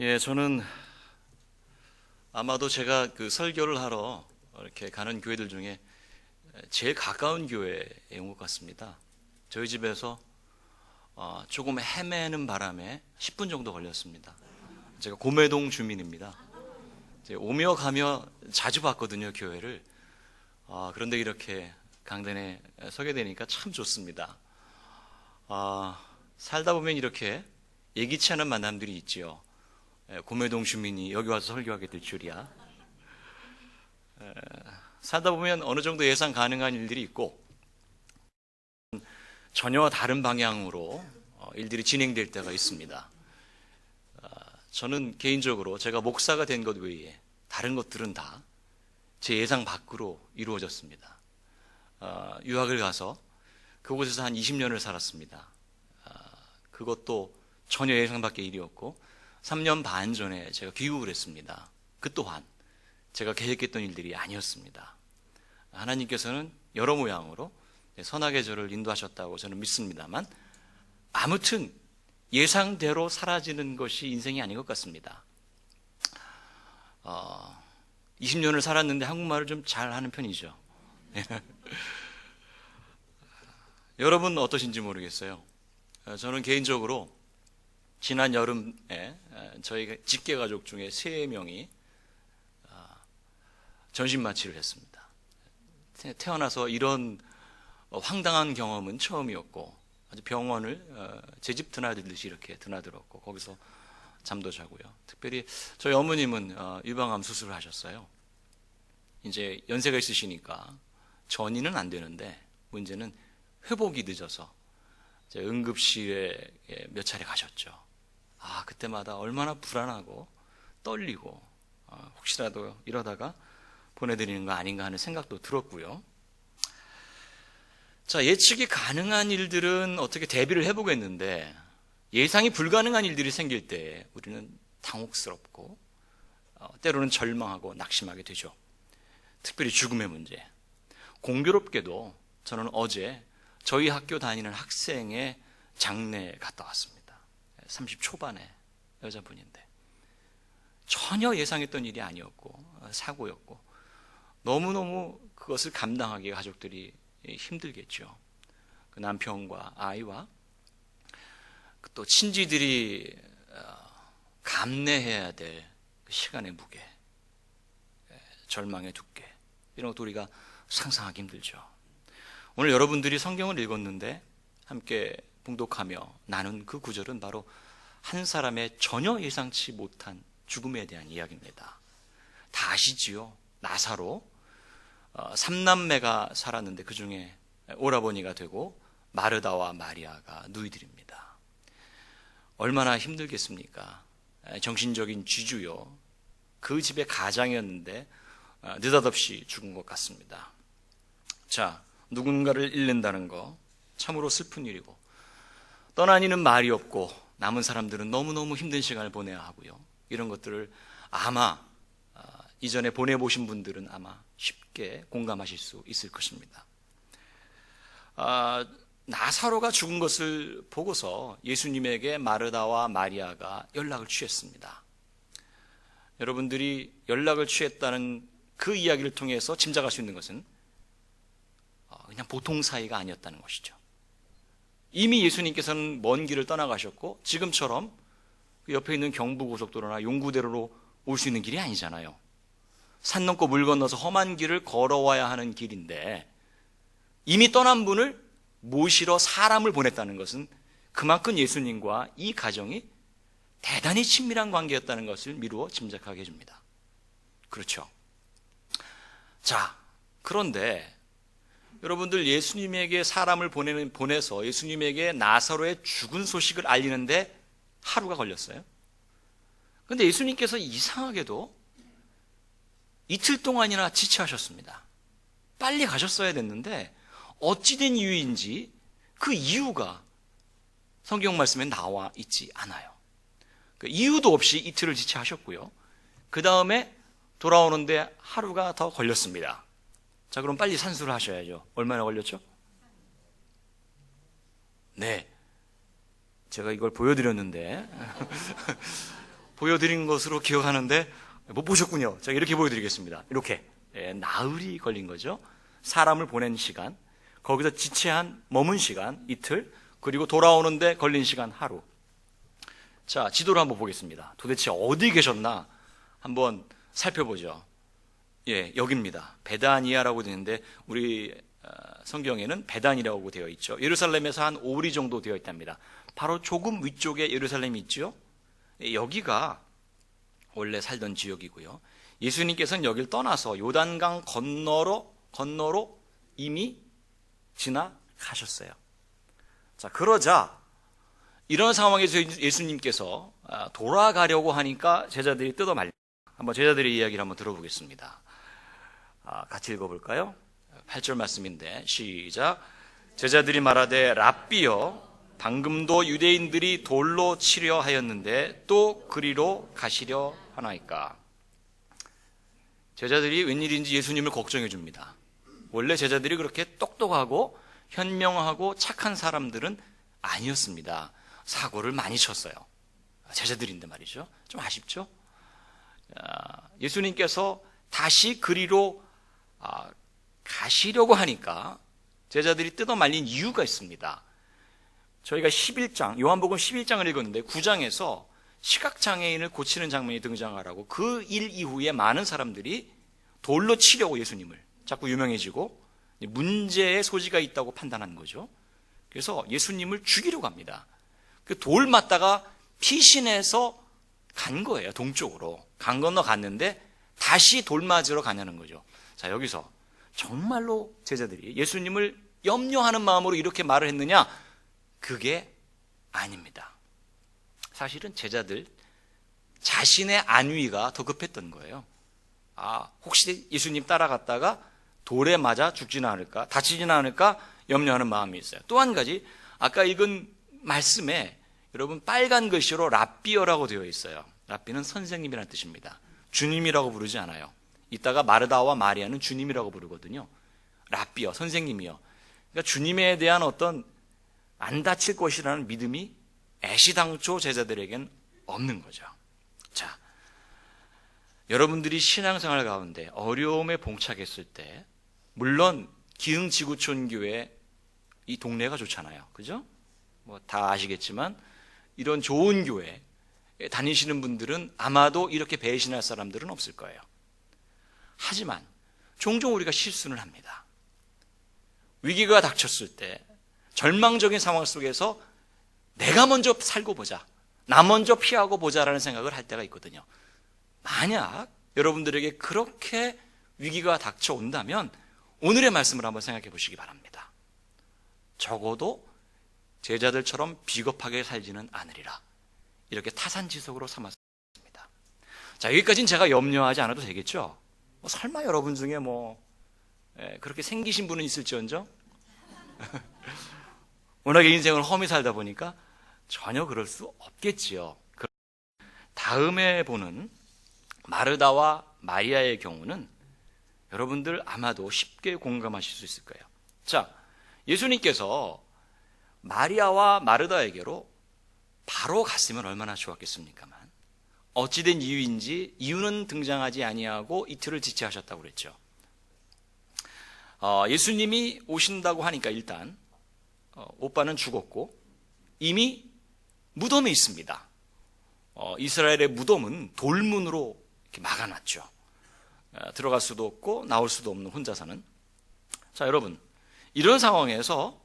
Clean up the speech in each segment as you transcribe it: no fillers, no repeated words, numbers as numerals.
예, 저는 아마도 제가 그 설교를 하러 이렇게 가는 교회들 중에 제일 가까운 교회에 온 것 같습니다. 저희 집에서 조금 헤매는 바람에 10분 정도 걸렸습니다. 제가 고매동 주민입니다. 오며 가며 자주 봤거든요, 교회를. 그런데 이렇게 강단에 서게 되니까 참 좋습니다. 살다 보면 이렇게 예기치 않은 만남들이 있지요. 고매동 주민이 여기 와서 설교하게 될 줄이야. 살다 보면 어느 정도 예상 가능한 일들이 있고 전혀 다른 방향으로 일들이 진행될 때가 있습니다. 저는 개인적으로 제가 목사가 된 것 외에 다른 것들은 다 제 예상 밖으로 이루어졌습니다. 유학을 가서 그곳에서 한 20년을 살았습니다. 그것도 전혀 예상 밖의 일이었고 3년 반 전에 제가 귀국을 했습니다. 그 또한 제가 계획했던 일들이 아니었습니다. 하나님께서는 여러 모양으로 선하게 저를 인도하셨다고 저는 믿습니다만 아무튼 예상대로 사라지는 것이 인생이 아닌 것 같습니다. 20년을 살았는데 한국말을 좀 잘하는 편이죠. 여러분 어떠신지 모르겠어요. 저는 개인적으로 지난 여름에 저희 직계가족 중에 3명이 전신마취를 했습니다. 태어나서 이런 황당한 경험은 처음이었고 아주 병원을 제 집 드나들듯이 이렇게 드나들었고 거기서 잠도 자고요. 특별히 저희 어머님은 유방암 수술을 하셨어요. 이제 연세가 있으시니까 전이는 안 되는데 문제는 회복이 늦어서 응급실에 몇 차례 가셨죠. 그때마다 얼마나 불안하고 떨리고 혹시라도 이러다가 보내드리는 거 아닌가 하는 생각도 들었고요. 자, 예측이 가능한 일들은 어떻게 대비를 해보겠는데 예상이 불가능한 일들이 생길 때 우리는 당혹스럽고 때로는 절망하고 낙심하게 되죠. 특별히 죽음의 문제. 공교롭게도 저는 어제 저희 학교 다니는 학생의 장례에 갔다 왔습니다. 30 초반의 여자분인데 전혀 예상했던 일이 아니었고 사고였고 너무너무 그것을 감당하기에 가족들이 힘들겠죠. 그 남편과 아이와 또 친지들이 감내해야 될 그 시간의 무게, 절망의 두께 이런 것도 우리가 상상하기 힘들죠. 오늘 여러분들이 성경을 읽었는데 함께 봉독하며 나눈 그 구절은 바로 한 사람의 전혀 예상치 못한 죽음에 대한 이야기입니다. 다 아시지요? 나사로 3남매가 살았는데 그 중에 오라버니가 되고 마르다와 마리아가 누이들입니다. 얼마나 힘들겠습니까? 정신적인 쥐주요. 그 집의 가장이었는데 느닷없이 죽은 것 같습니다. 자, 누군가를 잃는다는 거 참으로 슬픈 일이고 떠나니는 말이 없고 남은 사람들은 너무너무 힘든 시간을 보내야 하고요. 이런 것들을 아마 이전에 보내보신 분들은 아마 쉽게 공감하실 수 있을 것입니다. 나사로가 죽은 것을 보고서 예수님에게 마르다와 마리아가 연락을 취했습니다. 여러분들이 연락을 취했다는 그 이야기를 통해서 짐작할 수 있는 것은 그냥 보통 사이가 아니었다는 것이죠. 이미 예수님께서는 먼 길을 떠나가셨고 지금처럼 그 옆에 있는 경부고속도로나 용구대로로 올 수 있는 길이 아니잖아요. 산 넘고 물 건너서 험한 길을 걸어와야 하는 길인데 이미 떠난 분을 모시러 사람을 보냈다는 것은 그만큼 예수님과 이 가정이 대단히 친밀한 관계였다는 것을 미루어 짐작하게 해줍니다. 그렇죠? 자, 그런데 여러분들 예수님에게 사람을 보내서 예수님에게 나사로의 죽은 소식을 알리는데 하루가 걸렸어요. 그런데 예수님께서 이상하게도 이틀 동안이나 지체하셨습니다. 빨리 가셨어야 됐는데 어찌된 이유인지 그 이유가 성경 말씀에 나와 있지 않아요. 그 이유도 없이 이틀을 지체하셨고요. 그 다음에 돌아오는데 하루가 더 걸렸습니다. 자, 그럼 빨리 산수를 하셔야죠. 얼마나 걸렸죠? 네, 제가 이걸 보여드렸는데 보여드린 것으로 기억하는데 못 보셨군요. 제가 이렇게 보여드리겠습니다. 이렇게 나흘이 걸린 거죠. 사람을 보낸 시간, 거기서 지체한 머문 시간 이틀, 그리고 돌아오는데 걸린 시간 하루. 자, 지도를 한번 보겠습니다. 도대체 어디 계셨나 한번 살펴보죠. 예, 여기입니다. 베다니아라고 되는데 우리 성경에는 베단이라고 되어 있죠. 예루살렘에서 한 5리 정도 되어 있답니다. 바로 조금 위쪽에 예루살렘이 있죠. 여기가 원래 살던 지역이고요. 예수님께서는 여기를 떠나서 요단강 건너로 이미 지나가셨어요. 자, 그러자 이런 상황에서 예수님께서 돌아가려고 하니까 제자들이 뜯어말립니다. 한번 제자들의 이야기를 한번 들어보겠습니다. 같이 읽어볼까요? 8절 말씀인데 시작. 제자들이 말하되 랍비여, 방금도 유대인들이 돌로 치려 하였는데 또 그리로 가시려 하나이까. 제자들이 웬일인지 예수님을 걱정해 줍니다. 원래 제자들이 그렇게 똑똑하고 현명하고 착한 사람들은 아니었습니다. 사고를 많이 쳤어요. 제자들인데 말이죠. 좀 아쉽죠? 예수님께서 다시 그리로 가시려고 하니까 제자들이 뜯어말린 이유가 있습니다. 저희가 11장, 요한복음 11장을 읽었는데 9장에서 시각장애인을 고치는 장면이 등장하라고 그 일 이후에 많은 사람들이 돌로 치려고 예수님을 자꾸 유명해지고 문제의 소지가 있다고 판단한 거죠. 그래서 예수님을 죽이려고 합니다. 그 돌 맞다가 피신해서 간 거예요. 동쪽으로. 강 건너 갔는데 다시 돌 맞으러 가냐는 거죠. 자, 여기서 정말로 제자들이 예수님을 염려하는 마음으로 이렇게 말을 했느냐? 그게 아닙니다. 사실은 제자들 자신의 안위가 더 급했던 거예요. 혹시 예수님 따라갔다가 돌에 맞아 죽지는 않을까, 다치지는 않을까 염려하는 마음이 있어요. 또 한 가지, 아까 읽은 말씀에 여러분 빨간 글씨로 랍비어라고 되어 있어요. 랍비는 선생님이라는 뜻입니다. 주님이라고 부르지 않아요. 이따가 마르다와 마리아는 주님이라고 부르거든요. 랍비어, 선생님이요. 그러니까 주님에 대한 어떤 안 다칠 것이라는 믿음이 애시당초 제자들에겐 없는 거죠. 자, 여러분들이 신앙생활 가운데 어려움에 봉착했을 때, 물론 기흥지구촌교회 이 동네가 좋잖아요. 그죠? 뭐 다 아시겠지만 이런 좋은 교회 다니시는 분들은 아마도 이렇게 배신할 사람들은 없을 거예요. 하지만 종종 우리가 실수를 합니다. 위기가 닥쳤을 때 절망적인 상황 속에서 내가 먼저 살고 보자, 나 먼저 피하고 보자라는 생각을 할 때가 있거든요. 만약 여러분들에게 그렇게 위기가 닥쳐온다면 오늘의 말씀을 한번 생각해 보시기 바랍니다. 적어도 제자들처럼 비겁하게 살지는 않으리라, 이렇게 타산지석으로 삼았습니다. 자, 여기까지는 제가 염려하지 않아도 되겠죠? 설마 여러분 중에 그렇게 생기신 분은 있을지언정 워낙에 인생을 험히 살다 보니까 전혀 그럴 수 없겠지요. 다음에 보는 마르다와 마리아의 경우는 여러분들 아마도 쉽게 공감하실 수 있을 거예요. 자, 예수님께서 마리아와 마르다에게로 바로 갔으면 얼마나 좋았겠습니까만, 어찌된 이유인지 이유는 등장하지 아니하고 이틀을 지체하셨다고 그랬죠. 예수님이 오신다고 하니까 일단 오빠는 죽었고 이미 무덤에 있습니다. 이스라엘의 무덤은 돌문으로 이렇게 막아놨죠. 들어갈 수도 없고 나올 수도 없는 혼자서는. 자, 여러분, 이런 상황에서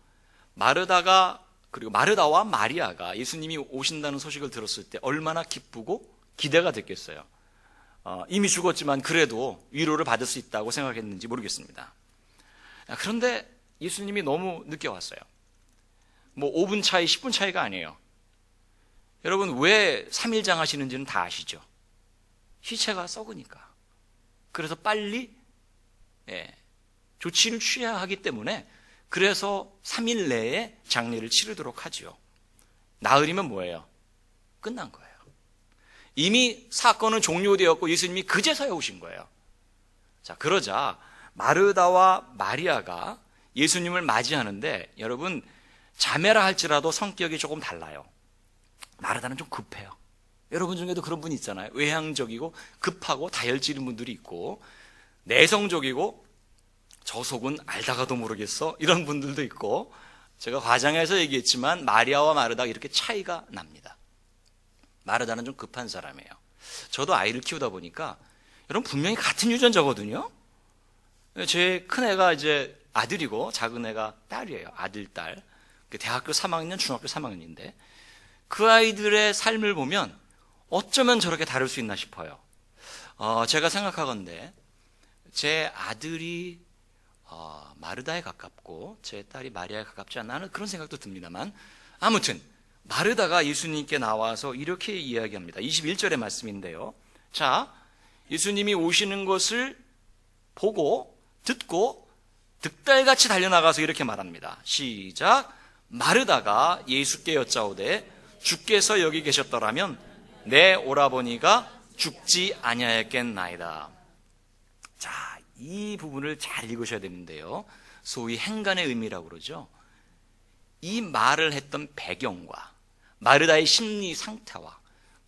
마르다와 마리아가 예수님이 오신다는 소식을 들었을 때 얼마나 기쁘고 기대가 됐겠어요. 이미 죽었지만 그래도 위로를 받을 수 있다고 생각했는지 모르겠습니다. 그런데 예수님이 너무 늦게 왔어요. 5분 차이, 10분 차이가 아니에요. 여러분, 왜 3일장 하시는지는 다 아시죠? 시체가 썩으니까. 그래서 빨리 조치를 취해야 하기 때문에, 그래서 3일 내에 장례를 치르도록 하죠. 나흘이면 뭐예요? 끝난 거예요. 이미 사건은 종료되었고 예수님이 그제서야 오신 거예요. 자, 그러자 마르다와 마리아가 예수님을 맞이하는데, 여러분, 자매라 할지라도 성격이 조금 달라요. 마르다는 좀 급해요. 여러분 중에도 그런 분이 있잖아요. 외향적이고 급하고 다혈질인 분들이 있고, 내성적이고 저 속은 알다가도 모르겠어 이런 분들도 있고, 제가 과장해서 얘기했지만 마리아와 마르다가 이렇게 차이가 납니다. 마르다는 좀 급한 사람이에요. 저도 아이를 키우다 보니까 여러분 분명히 같은 유전자거든요. 제 큰애가 이제 아들이고 작은 애가 딸이에요. 아들, 딸. 대학교 3학년, 중학교 3학년인데 그 아이들의 삶을 보면 어쩌면 저렇게 다를 수 있나 싶어요. 제가 생각하건대 제 아들이 마르다에 가깝고 제 딸이 마리아에 가깝지 않나 하는 그런 생각도 듭니다만, 아무튼 마르다가 예수님께 나와서 이렇게 이야기합니다. 21절의 말씀인데요. 자, 예수님이 오시는 것을 보고 듣고 득달같이 달려나가서 이렇게 말합니다. 시작. 마르다가 예수께 여짜오되 주께서 여기 계셨더라면 내 오라버니가 죽지 아니하였겠나이다. 자, 이 부분을 잘 읽으셔야 되는데요. 소위 행간의 의미라고 그러죠. 이 말을 했던 배경과 마르다의 심리 상태와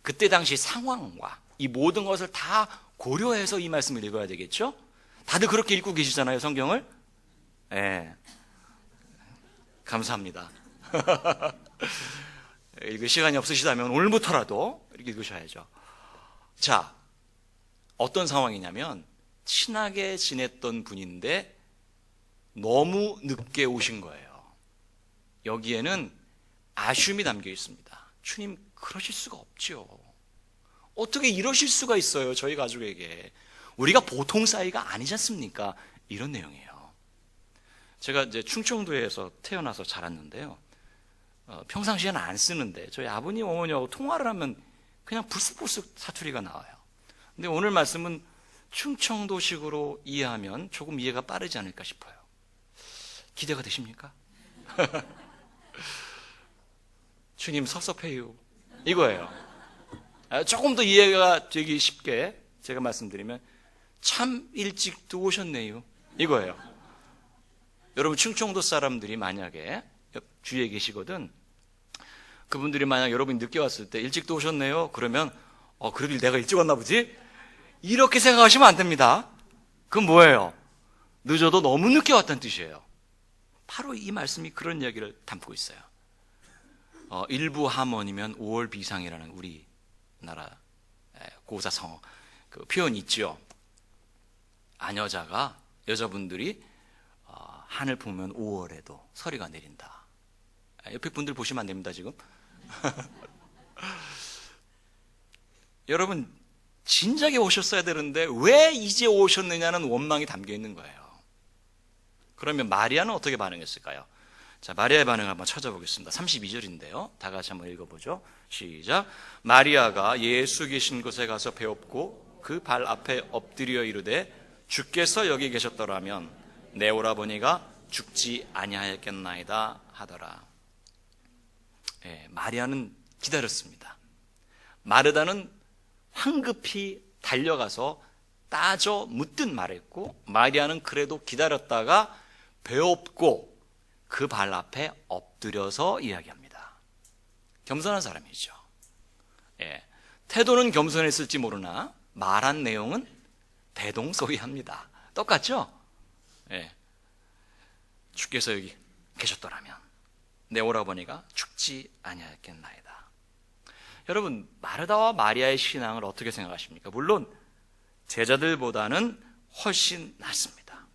그때 당시 상황과 이 모든 것을 다 고려해서 이 말씀을 읽어야 되겠죠? 다들 그렇게 읽고 계시잖아요, 성경을? 네. 감사합니다. 읽을 시간이 없으시다면 오늘부터라도 이렇게 읽으셔야죠. 자, 어떤 상황이냐면 친하게 지냈던 분인데 너무 늦게 오신 거예요. 여기에는 아쉬움이 담겨 있습니다. 주님, 그러실 수가 없죠. 어떻게 이러실 수가 있어요, 저희 가족에게. 우리가 보통 사이가 아니지 않습니까? 이런 내용이에요. 제가 이제 충청도에서 태어나서 자랐는데요. 평상시에는 안 쓰는데 저희 아버님, 어머니하고 통화를 하면 그냥 불쑥불쑥 사투리가 나와요. 근데 오늘 말씀은 충청도식으로 이해하면 조금 이해가 빠르지 않을까 싶어요. 기대가 되십니까? 주님 섭섭해요, 이거예요. 조금 더 이해가 되기 쉽게 제가 말씀드리면 참 일찍 오셨네요, 이거예요. 여러분 충청도 사람들이 만약에 주위에 계시거든, 그분들이 만약 여러분이 늦게 왔을 때 일찍 오셨네요 그러면 그래도 내가 일찍 왔나 보지? 이렇게 생각하시면 안 됩니다. 그건 뭐예요? 늦어도 너무 늦게 왔다는 뜻이에요. 바로 이 말씀이 그런 이야기를 담고 있어요. 일부 함원이면 5월 비상이라는 우리나라 고사성어 그 표현이 있죠. 아녀자가 여자분들이 하늘 보면 5월에도 서리가 내린다. 옆에 분들 보시면 안 됩니다, 지금. 여러분 진작에 오셨어야 되는데 왜 이제 오셨느냐는 원망이 담겨 있는 거예요. 그러면 마리아는 어떻게 반응했을까요? 자, 마리아의 반응을 한번 찾아보겠습니다. 32절인데요. 다 같이 한번 읽어보죠. 시작. 마리아가 예수 계신 곳에 가서 배웠고 그 발 앞에 엎드려 이르되 주께서 여기 계셨더라면 내 오라버니가 죽지 아니하였겠나이다 하더라. 마리아는 기다렸습니다. 마르다는 황급히 달려가서 따져 묻듯 말했고, 마리아는 그래도 기다렸다가 배엎고 그 발 앞에 엎드려서 이야기합니다. 겸손한 사람이죠. 태도는 겸손했을지 모르나 말한 내용은 대동소이합니다. 똑같죠? 주께서 여기 계셨더라면 내 오라버니가 죽지 아니하였겠나이다. 여러분 마르다와 마리아의 신앙을 어떻게 생각하십니까? 물론 제자들보다는 훨씬 낫습니다.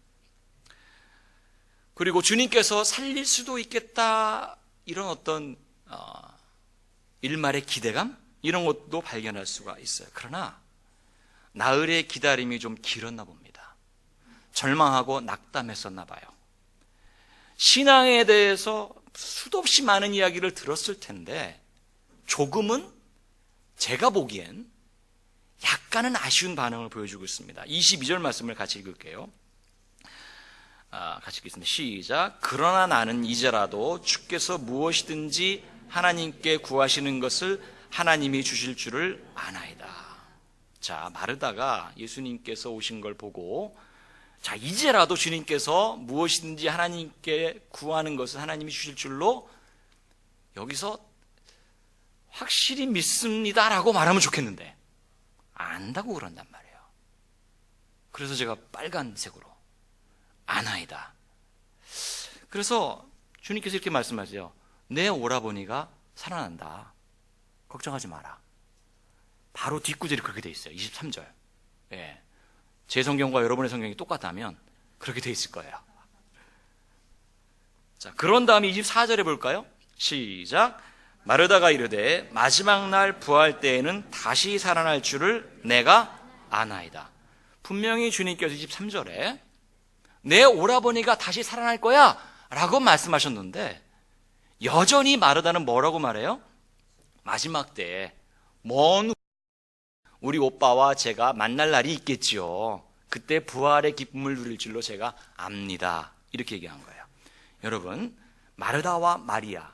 그리고 주님께서 살릴 수도 있겠다 이런 어떤 일말의 기대감 이런 것도 발견할 수가 있어요. 그러나 나흘의 기다림이 좀 길었나 봅니다. 절망하고 낙담했었나 봐요. 신앙에 대해서 수도 없이 많은 이야기를 들었을 텐데 조금은 제가 보기엔 약간은 아쉬운 반응을 보여주고 있습니다. 22절 말씀을 같이 읽을게요. 같이 읽겠습니다. 시작. 그러나 나는 이제라도 주께서 무엇이든지 하나님께 구하시는 것을 하나님이 주실 줄을 아나이다. 자, 마르다가 예수님께서 오신 걸 보고 자, 이제라도 주님께서 무엇이든지 하나님께 구하는 것을 하나님이 주실 줄로 여기서 확실히 믿습니다라고 말하면 좋겠는데 안다고 그런단 말이에요. 그래서 제가 빨간색으로 아나이다. 그래서 주님께서 이렇게 말씀하세요. 내 오라버니가 살아난다. 걱정하지 마라. 바로 뒷구절이 그렇게 돼 있어요. 23절. 예. 제 성경과 여러분의 성경이 똑같다면 그렇게 돼 있을 거예요. 자, 그런 다음에 24절에 볼까요? 시작. 마르다가 이르되 마지막 날 부활 때에는 다시 살아날 줄을 내가 아나이다. 분명히 주님께서 23절에 내 오라버니가 다시 살아날 거야 라고 말씀하셨는데 여전히 마르다는 뭐라고 말해요? 마지막 때에 먼 우리 오빠와 제가 만날 날이 있겠지요. 그때 부활의 기쁨을 누릴 줄로 제가 압니다. 이렇게 얘기한 거예요. 여러분, 마르다와 마리아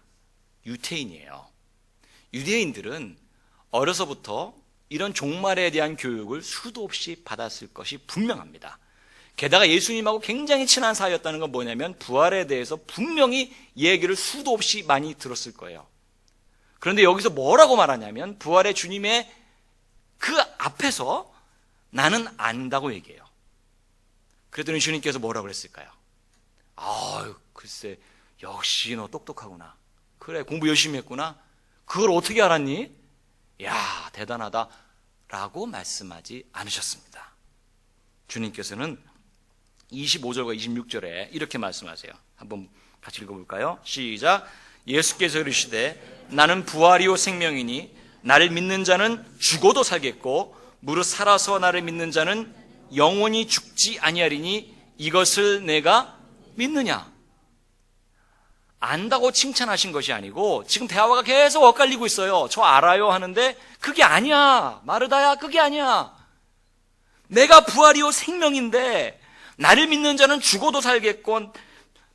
유태인이에요. 유대인들은 어려서부터 이런 종말에 대한 교육을 수도 없이 받았을 것이 분명합니다. 게다가 예수님하고 굉장히 친한 사이였다는 건 뭐냐면 부활에 대해서 분명히 얘기를 수도 없이 많이 들었을 거예요. 그런데 여기서 뭐라고 말하냐면 부활의 주님의 그 앞에서 나는 안다고 얘기해요. 그랬더니 주님께서 뭐라고 그랬을까요? 글쎄 역시 너 똑똑하구나. 그래 공부 열심히 했구나. 그걸 어떻게 알았니? 야 대단하다 라고 말씀하지 않으셨습니다. 주님께서는 25절과 26절에 이렇게 말씀하세요. 한번 같이 읽어볼까요? 시작. 예수께서 이르시되 나는 부활이요 생명이니 나를 믿는 자는 죽어도 살겠고 무릇 살아서 나를 믿는 자는 영원히 죽지 아니하리니 이것을 내가 믿느냐? 안다고 칭찬하신 것이 아니고 지금 대화가 계속 엇갈리고 있어요. 저 알아요 하는데 그게 아니야. 마르다야 그게 아니야. 내가 부활이요 생명인데 나를 믿는 자는 죽어도 살겠고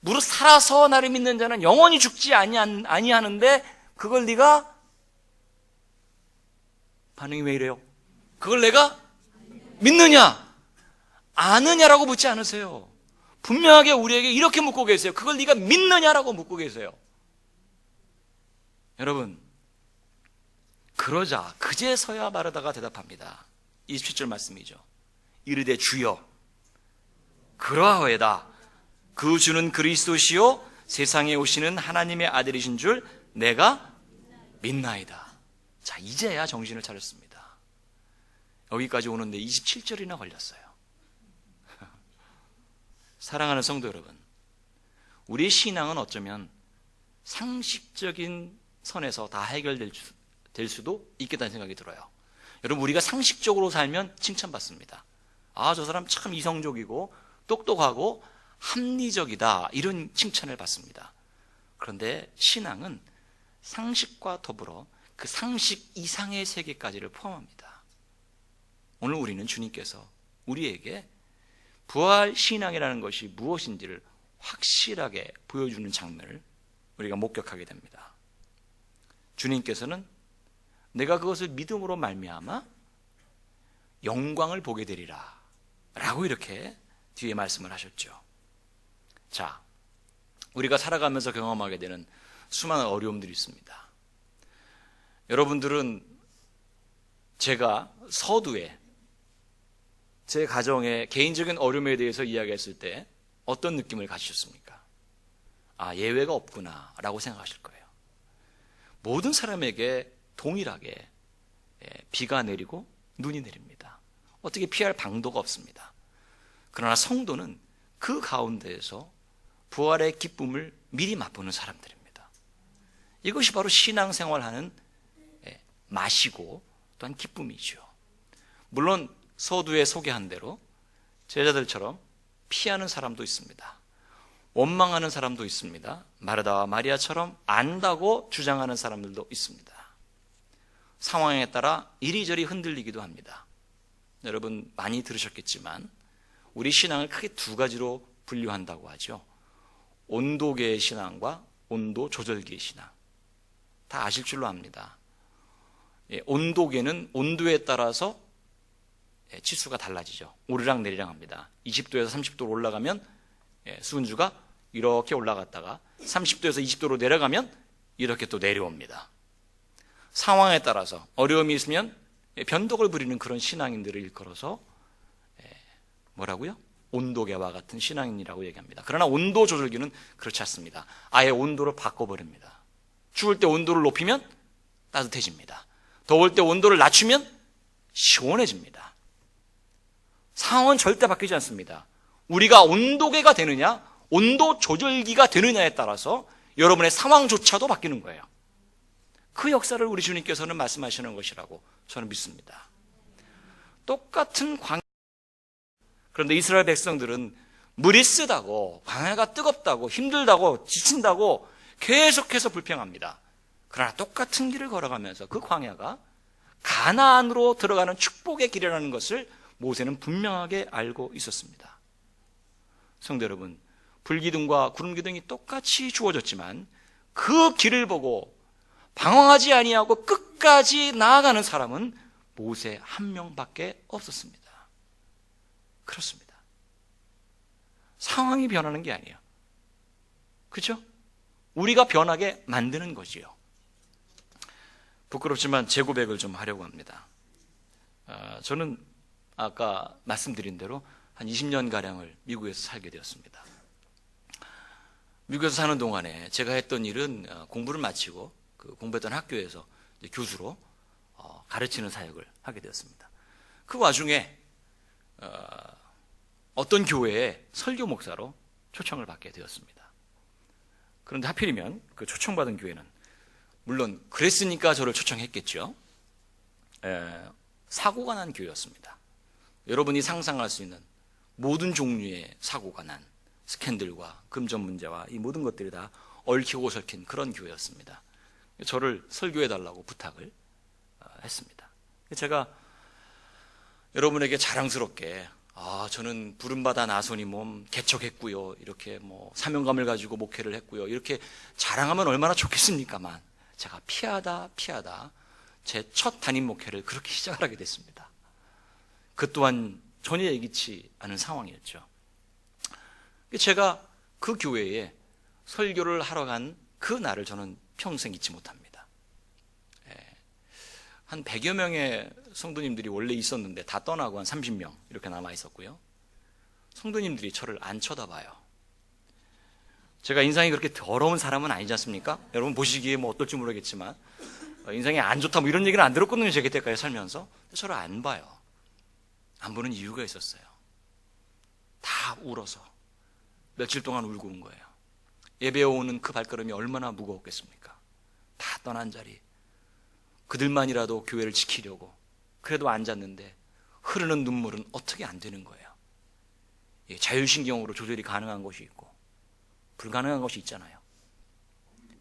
무릇 살아서 나를 믿는 자는 영원히 죽지 아니하는데 그걸 네가 반응이 왜 이래요? 그걸 내가 믿느냐? 아느냐라고 묻지 않으세요. 분명하게 우리에게 이렇게 묻고 계세요. 그걸 네가 믿느냐라고 묻고 계세요. 여러분, 그러자 그제서야 마르다가 대답합니다. 27절 말씀이죠. 이르되 주여 그러하오이다. 그 주는 그리스도시요 세상에 오시는 하나님의 아들이신 줄 내가 믿나이다. 자, 이제야 정신을 차렸습니다. 여기까지 오는데 27절이나 걸렸어요. 사랑하는 성도 여러분, 우리의 신앙은 어쩌면 상식적인 선에서 다 해결될 수도 있겠다는 생각이 들어요. 여러분, 우리가 상식적으로 살면 칭찬받습니다. 저 사람 참 이성적이고 똑똑하고 합리적이다, 이런 칭찬을 받습니다. 그런데 신앙은 상식과 더불어 그 상식 이상의 세계까지를 포함합니다. 오늘 우리는 주님께서 우리에게 부활 신앙이라는 것이 무엇인지를 확실하게 보여주는 장면을 우리가 목격하게 됩니다. 주님께서는 내가 그것을 믿음으로 말미암아 영광을 보게 되리라 라고 이렇게 뒤에 말씀을 하셨죠. 자, 우리가 살아가면서 경험하게 되는 수많은 어려움들이 있습니다. 여러분들은 제가 서두에 제 가정의 개인적인 어려움에 대해서 이야기했을 때 어떤 느낌을 가지셨습니까? 예외가 없구나 라고 생각하실 거예요. 모든 사람에게 동일하게 비가 내리고 눈이 내립니다. 어떻게 피할 방도가 없습니다. 그러나 성도는 그 가운데에서 부활의 기쁨을 미리 맛보는 사람들입니다. 이것이 바로 신앙생활하는 맛이고 또한 기쁨이죠. 물론 서두에 소개한 대로 제자들처럼 피하는 사람도 있습니다. 원망하는 사람도 있습니다. 마르다와 마리아처럼 안다고 주장하는 사람들도 있습니다. 상황에 따라 이리저리 흔들리기도 합니다. 여러분 많이 들으셨겠지만 우리 신앙을 크게 두 가지로 분류한다고 하죠. 온도계의 신앙과 온도 조절기의 신앙. 다 아실 줄로 압니다. 온도계는 온도에 따라서 치수가 달라지죠. 오르락 내리락 합니다. 20도에서 30도로 올라가면 수은주가 이렇게 올라갔다가 30도에서 20도로 내려가면 이렇게 또 내려옵니다. 상황에 따라서 어려움이 있으면 변덕을 부리는 그런 신앙인들을 일컬어서 뭐라고요? 온도계와 같은 신앙인이라고 얘기합니다. 그러나 온도 조절기는 그렇지 않습니다. 아예 온도를 바꿔버립니다. 추울 때 온도를 높이면 따뜻해집니다. 더울 때 온도를 낮추면 시원해집니다. 상황은 절대 바뀌지 않습니다. 우리가 온도계가 되느냐, 온도 조절기가 되느냐에 따라서 여러분의 상황조차도 바뀌는 거예요. 그 역사를 우리 주님께서는 말씀하시는 것이라고 저는 믿습니다. 똑같은 광야, 그런데 이스라엘 백성들은 물이 쓰다고, 광야가 뜨겁다고, 힘들다고, 지친다고 계속해서 불평합니다. 그러나 똑같은 길을 걸어가면서 그 광야가 가나안으로 들어가는 축복의 길이라는 것을 모세는 분명하게 알고 있었습니다. 성도 여러분, 불기둥과 구름기둥이 똑같이 주어졌지만 그 길을 보고 방황하지 아니하고 끝까지 나아가는 사람은 모세 한 명밖에 없었습니다. 그렇습니다. 상황이 변하는 게 아니에요. 그렇죠? 우리가 변하게 만드는 거지요. 부끄럽지만 제 고백을 좀 하려고 합니다. 저는 아까 말씀드린 대로 한 20년가량을 미국에서 살게 되었습니다. 미국에서 사는 동안에 제가 했던 일은 공부를 마치고 그 공부했던 학교에서 교수로 가르치는 사역을 하게 되었습니다. 그 와중에 어떤 교회에 설교 목사로 초청을 받게 되었습니다. 그런데 하필이면 그 초청받은 교회는 물론 그랬으니까 저를 초청했겠죠. 사고가 난 교회였습니다. 여러분이 상상할 수 있는 모든 종류의 사고가 난 스캔들과 금전 문제와 이 모든 것들이 다 얽히고 설킨 그런 교회였습니다. 저를 설교해달라고 부탁을 했습니다. 제가 여러분에게 자랑스럽게 저는 부름받아 나선이 몸 개척했고요, 이렇게 사명감을 가지고 목회를 했고요, 이렇게 자랑하면 얼마나 좋겠습니까만 제가 피하다 제 첫 담임 목회를 그렇게 시작을 하게 됐습니다. 그 또한 전혀 예기치 않은 상황이었죠. 제가 그 교회에 설교를 하러 간 그 날을 저는 평생 잊지 못합니다. 한 100여 명의 성도님들이 원래 있었는데 다 떠나고 한 30명 이렇게 남아 있었고요. 성도님들이 저를 안 쳐다봐요. 제가 인상이 그렇게 더러운 사람은 아니지 않습니까? 여러분 보시기에 어떨지 모르겠지만 인상이 안 좋다 이런 얘기는 안 들었거든요, 제게 때까지 살면서. 저를 안 봐요. 안 보는 이유가 있었어요. 다 울어서 며칠 동안 울고 온 거예요. 예배에 오는 그 발걸음이 얼마나 무거웠겠습니까? 다 떠난 자리, 그들만이라도 교회를 지키려고 그래도 앉았는데 흐르는 눈물은 어떻게 안 되는 거예요. 자율신경으로 조절이 가능한 것이 있고 불가능한 것이 있잖아요.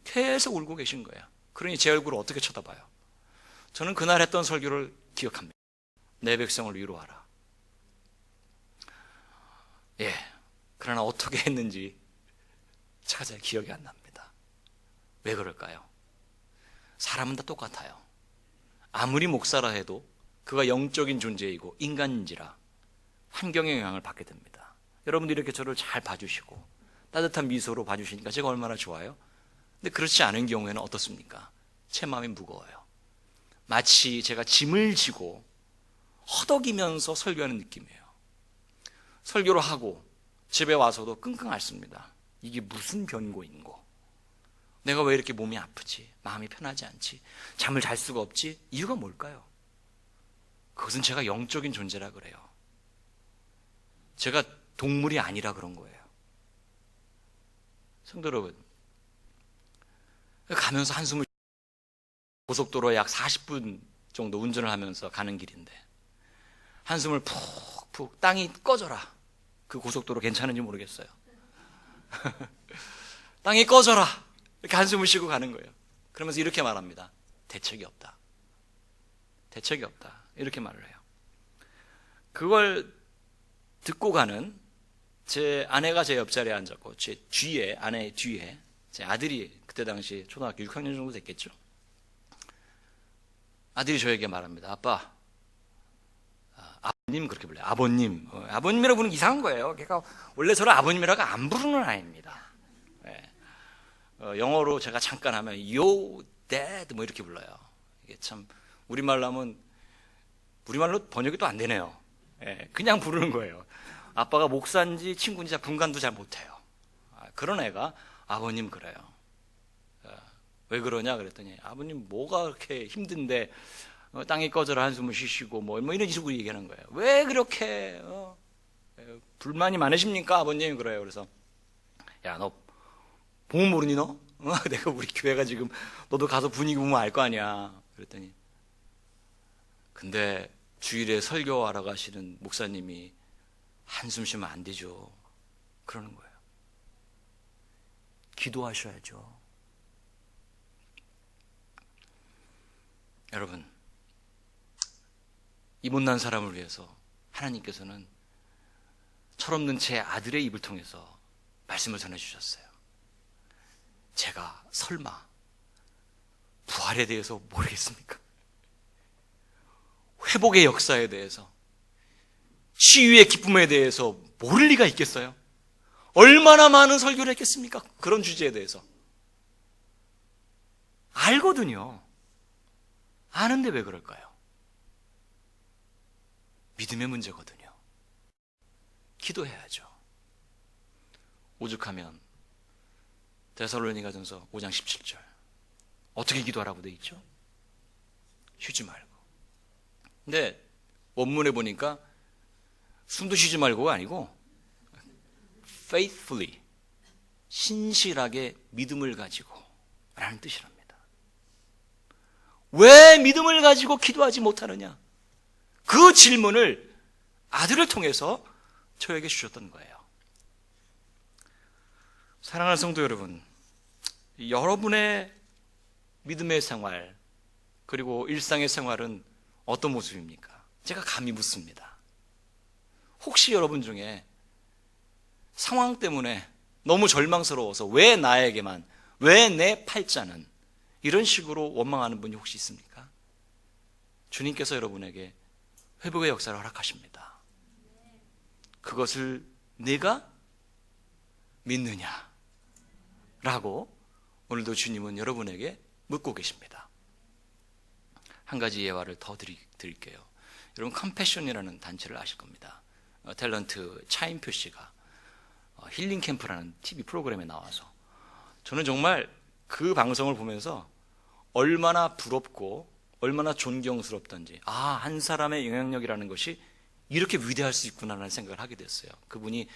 계속 울고 계신 거예요. 그러니 제 얼굴을 어떻게 쳐다봐요? 저는 그날 했던 설교를 기억합니다. 내 백성을 위로하라. 그러나 어떻게 했는지 제가 잘 기억이 안 납니다. 왜 그럴까요? 사람은 다 똑같아요. 아무리 목사라 해도 그가 영적인 존재이고 인간인지라 환경의 영향을 받게 됩니다. 여러분들이 이렇게 저를 잘 봐주시고 따뜻한 미소로 봐주시니까 제가 얼마나 좋아요? 근데 그렇지 않은 경우에는 어떻습니까? 제 마음이 무거워요. 마치 제가 짐을 지고 허덕이면서 설교하는 느낌이에요. 설교를 하고 집에 와서도 끙끙 앓습니다. 이게 무슨 변고인고? 내가 왜 이렇게 몸이 아프지? 마음이 편하지 않지? 잠을 잘 수가 없지? 이유가 뭘까요? 그것은 제가 영적인 존재라 그래요. 제가 동물이 아니라 그런 거예요. 성도 여러분, 가면서 한숨을 고속도로에 약 40분 정도 운전을 하면서 가는 길인데 한숨을 푹푹 땅이 꺼져라. 그 고속도로 괜찮은지 모르겠어요. 땅이 꺼져라. 이렇게 한숨을 쉬고 가는 거예요. 그러면서 이렇게 말합니다. 대책이 없다. 대책이 없다. 이렇게 말을 해요. 그걸 듣고 가는 제 아내가 제 옆자리에 앉았고 제 뒤에, 아내 뒤에 제 아들이 그때 당시 초등학교 6학년 정도 됐겠죠. 아들이 저에게 말합니다. 아빠, 아버님 그렇게 불러요. 아버님. 아버님이라고 부르는 게 이상한 거예요. 그러니까 원래 저를 아버님이라고 안 부르는 아이입니다. 영어로 제가 잠깐 하면 Yo, Dad 이렇게 불러요. 이게 참 우리말로 하면 우리말로 번역이 또 안 되네요. 예, 그냥 부르는 거예요. 아빠가 목사인지 친구인지 분간도 잘 못해요. 그런 애가 아버님 그래요. 왜 그러냐 그랬더니 아버님 뭐가 그렇게 힘든데 땅이 꺼져라 한숨을 쉬시고 뭐 이런 식으로 얘기하는 거예요. 왜 그렇게 불만이 많으십니까 아버님? 그래요. 그래서 야, 너 보면 모르니 너? 내가 우리 교회가 지금 너도 가서 분위기 보면 알 거 아니야. 그랬더니 근데 주일에 설교하러 가시는 목사님이 한숨 쉬면 안 되죠. 그러는 거예요. 기도하셔야죠. 여러분, 이 못난 사람을 위해서 하나님께서는 철없는 제 아들의 입을 통해서 말씀을 전해주셨어요. 제가 설마 부활에 대해서 모르겠습니까? 회복의 역사에 대해서, 치유의 기쁨에 대해서 모를 리가 있겠어요? 얼마나 많은 설교를 했겠습니까? 그런 주제에 대해서. 알거든요. 아는데 왜 그럴까요? 믿음의 문제거든요. 기도해야죠. 오죽하면 데살로니가전서 5장 17절 어떻게 기도하라고 되어 있죠? 쉬지 말고. 근데 원문에 보니까 숨도 쉬지 말고가 아니고 faithfully, 신실하게 믿음을 가지고 라는 뜻이랍니다. 왜 믿음을 가지고 기도하지 못하느냐? 그 질문을 아들을 통해서 저에게 주셨던 거예요. 사랑하는 성도 여러분, 여러분의 믿음의 생활 그리고 일상의 생활은 어떤 모습입니까? 제가 감히 묻습니다. 혹시 여러분 중에 상황 때문에 너무 절망스러워서 왜 나에게만, 왜 내 팔자는 이런 식으로 원망하는 분이 혹시 있습니까? 주님께서 여러분에게 회복의 역사를 허락하십니다. 그것을 내가 믿느냐? 라고 오늘도 주님은 여러분에게 묻고 계십니다. 한 가지 예화를 더 드릴게요. 여러분 컴패션이라는 단체를 아실 겁니다. 탤런트 차인표 씨가 힐링 캠프라는 TV 프로그램에 나와서 저는 정말 그 방송을 보면서 얼마나 부럽고 얼마나 존경스럽던지, 한 사람의 영향력이라는 것이 이렇게 위대할 수 있구나라는 생각을 하게 됐어요. 그분이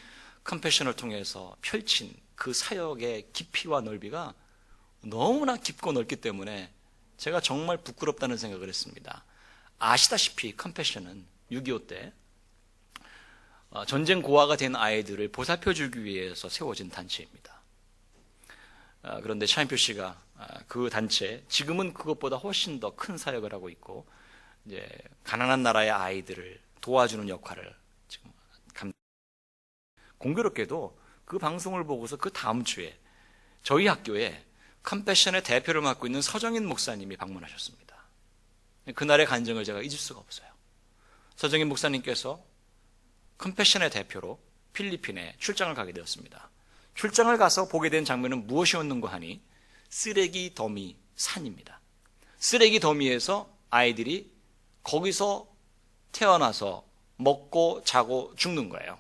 컴패션을 통해서 펼친 그 사역의 깊이와 넓이가 너무나 깊고 넓기 때문에 제가 정말 부끄럽다는 생각을 했습니다. 아시다시피 컴패션은 6.25 때 전쟁 고아가 된 아이들을 보살펴주기 위해서 세워진 단체입니다. 그런데 차인표 씨가 그 단체, 지금은 그것보다 훨씬 더 큰 사역을 하고 있고, 이제 가난한 나라의 아이들을 도와주는 역할을 지금 공교롭게도 그 방송을 보고서 그 다음 주에 저희 학교에 컴패션의 대표를 맡고 있는 서정인 목사님이 방문하셨습니다. 그날의 간증을 제가 잊을 수가 없어요. 서정인 목사님께서 컴패션의 대표로 필리핀에 출장을 가게 되었습니다. 출장을 가서 보게 된 장면은 무엇이었는가 하니 쓰레기 더미 산입니다. 쓰레기 더미에서 아이들이 거기서 태어나서 먹고 자고 죽는 거예요.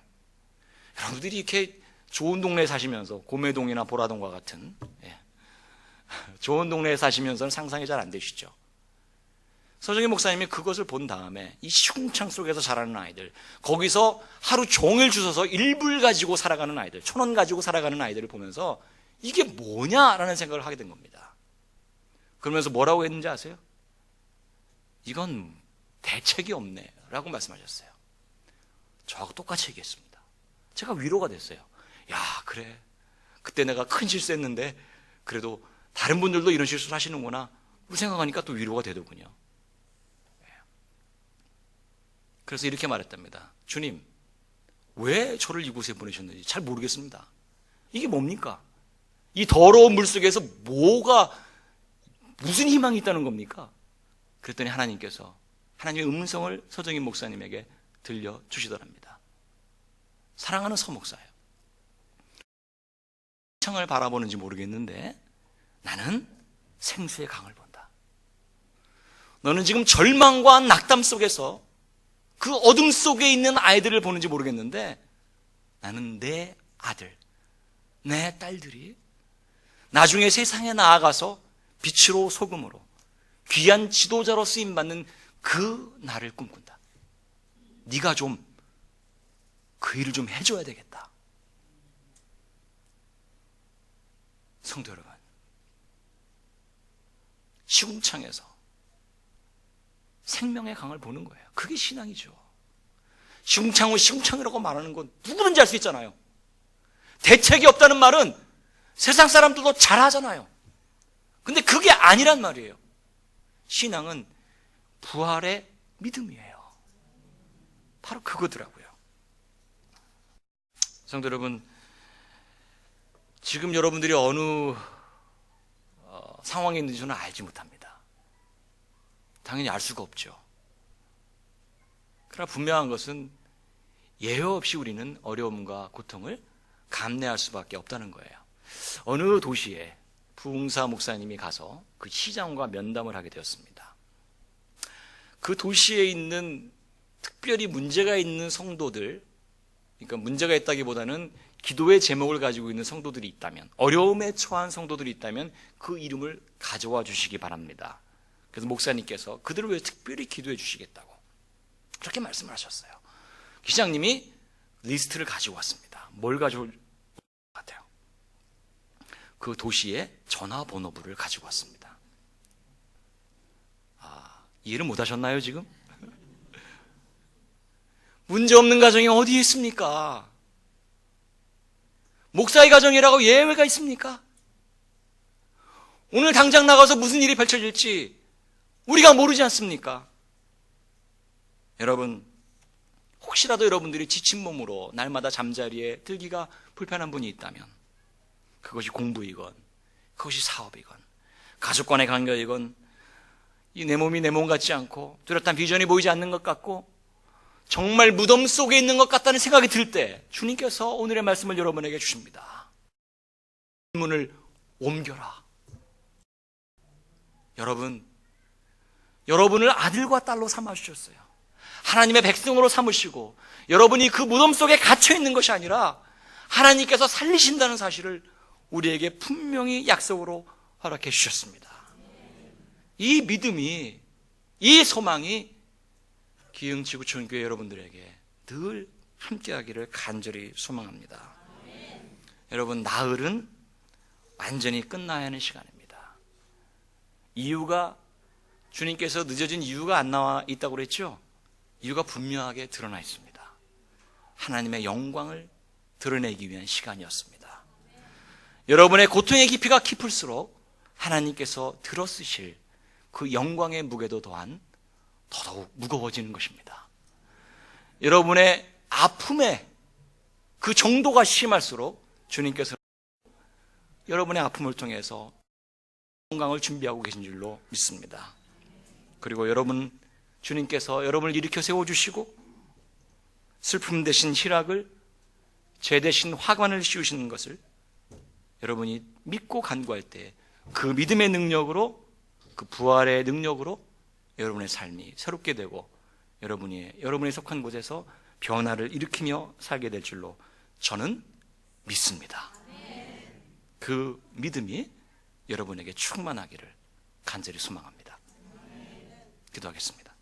여러분들이 이렇게 좋은 동네에 사시면서 고매동이나 보라동과 같은 좋은 동네에 사시면서는 상상이 잘 안 되시죠. 서정희 목사님이 그것을 본 다음에 이 시궁창 속에서 자라는 아이들, 거기서 하루 종일 주워서 1불 가지고 살아가는 아이들, 1,000원 가지고 살아가는 아이들을 보면서 이게 뭐냐라는 생각을 하게 된 겁니다. 그러면서 뭐라고 했는지 아세요? 이건 대책이 없네 라고 말씀하셨어요. 저하고 똑같이 얘기했습니다. 제가 위로가 됐어요. 야, 그래, 그때 내가 큰 실수했는데 그래도 다른 분들도 이런 실수를 하시는구나 생각하니까 또 위로가 되더군요. 그래서 이렇게 말했답니다. 주님, 왜 저를 이곳에 보내셨는지 잘 모르겠습니다. 이게 뭡니까? 이 더러운 물 속에서 무슨 희망이 있다는 겁니까? 그랬더니 하나님께서 하나님의 음성을 서정인 목사님에게 들려주시더랍니다. 사랑하는 서목사예요. 창을 바라보는지 모르겠는데 나는 생수의 강을 본다. 너는 지금 절망과 낙담 속에서 그 어둠 속에 있는 아이들을 보는지 모르겠는데 나는 내 아들, 내 딸들이 나중에 세상에 나아가서 빛으로 소금으로 귀한 지도자로 쓰임받는 그 날을 꿈꾼다. 네가 좀 그 일을 좀 해줘야 되겠다. 성도 여러분, 시궁창에서 생명의 강을 보는 거예요. 그게 신앙이죠. 시궁창을 시궁창이라고 말하는 건 누구든지 할 수 있잖아요. 대책이 없다는 말은 세상 사람들도 잘 하잖아요. 근데 그게 아니란 말이에요. 신앙은 부활의 믿음이에요. 바로 그거더라고요. 성도 여러분, 지금 여러분들이 어느 상황에 있는지 저는 알지 못합니다. 당연히 알 수가 없죠. 그러나 분명한 것은 예외 없이 우리는 어려움과 고통을 감내할 수밖에 없다는 거예요. 어느 도시에 부흥사 목사님이 가서 그 시장과 면담을 하게 되었습니다. 그 도시에 있는 특별히 문제가 있는 성도들, 그러니까 문제가 있다기보다는 기도의 제목을 가지고 있는 성도들이 있다면, 어려움에 처한 성도들이 있다면 그 이름을 가져와 주시기 바랍니다. 그래서 목사님께서 그들을 위해 특별히 기도해 주시겠다고 그렇게 말씀을 하셨어요. 기장님이 리스트를 가지고 왔습니다. 뭘 가져올 것 같아요? 그 도시의 전화번호부를 가지고 왔습니다. 이해를 못 하셨나요, 지금? 문제 없는 가정이 어디에 있습니까? 목사의 가정이라고 예외가 있습니까? 오늘 당장 나가서 무슨 일이 펼쳐질지 우리가 모르지 않습니까? 여러분, 혹시라도 여러분들이 지친 몸으로 날마다 잠자리에 들기가 불편한 분이 있다면, 그것이 공부이건 그것이 사업이건 가족 간의 관계이건, 이 내 몸이 내 몸 같지 않고 뚜렷한 비전이 보이지 않는 것 같고 정말 무덤 속에 있는 것 같다는 생각이 들 때 주님께서 오늘의 말씀을 여러분에게 주십니다. 문을 옮겨라. 여러분을 아들과 딸로 삼아주셨어요. 하나님의 백성으로 삼으시고 여러분이 그 무덤 속에 갇혀 있는 것이 아니라 하나님께서 살리신다는 사실을 우리에게 분명히 약속으로 허락해 주셨습니다. 이 믿음이, 이 소망이 기흥지구촌교회 여러분들에게 늘 함께하기를 간절히 소망합니다. 여러분, 나흘은 완전히 끝나야 하는 시간입니다. 이유가, 주님께서 늦어진 이유가 안 나와 있다고 그랬죠? 이유가 분명하게 드러나 있습니다. 하나님의 영광을 드러내기 위한 시간이었습니다. 여러분의 고통의 깊이가 깊을수록 하나님께서 들어쓰실 그 영광의 무게도 또한 더더욱 무거워지는 것입니다. 여러분의 아픔의 그 정도가 심할수록 주님께서 여러분의 아픔을 통해서 영광을 준비하고 계신 줄로 믿습니다. 그리고 주님께서 여러분을 일으켜 세워주시고 슬픔 대신 희락을, 죄 대신 화관을 씌우시는 것을 여러분이 믿고 간구할 때 그 믿음의 능력으로, 그 부활의 능력으로 여러분의 삶이 새롭게 되고 여러분이 속한 곳에서 변화를 일으키며 살게 될 줄로 저는 믿습니다. 그 믿음이 여러분에게 충만하기를 간절히 소망합니다. 기도하겠습니다.